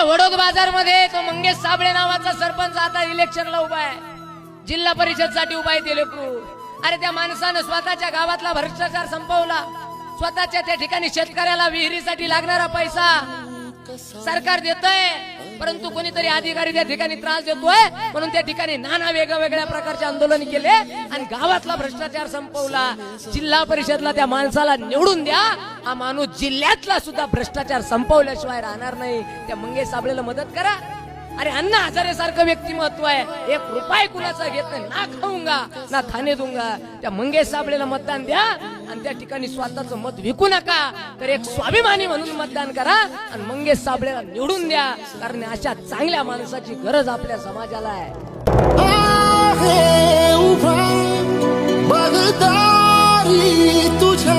वडोद बाजार मध्ये तो मंगेश साबळे नावाचा सरपंच आता इलेक्शनला उभा आहे, जिल्हा परिषद साठी उभा आहे ते लेकरू. अरे त्या माणसानं स्वतःच्या गावातला भ्रष्टाचार संपवला, स्वतःच्या त्या ठिकाणी शेतकऱ्याला विहिरीसाठी लागणारा पैसा सरकार देतंय, परंतु कोणीतरी अधिकारी त्या ठिकाणी त्रास देतोय म्हणून त्या ठिकाणी नाना वेगवेगळ्या प्रकारचे आंदोलन केले आणि गावातला भ्रष्टाचार संपवला. जिल्हा परिषदला त्या माणसाला निवडून द्या, हा माणूस जिल्ह्यातला सुद्धा भ्रष्टाचार संपवल्याशिवाय राहणार नाही. त्या मंगेश साबळेला मदत करा. अरे अण्णा हजारे सारखं व्यक्तिमत्व आहे, 1 रुपया कुणाचा घेत नाही, ना खाऊंगा ना खाणे दूंगा. त्या मंगेश साबळेला मतदान द्या आणि त्या ठिकाणी स्वतःच मत विकू नका, तर एक स्वाभिमानी म्हणून मतदान करा आणि मंगेश साबळेला निवडून द्या, कारण अशा चांगल्या माणसाची गरज आपल्या समाजाला आहे. बगदारी तुझ्या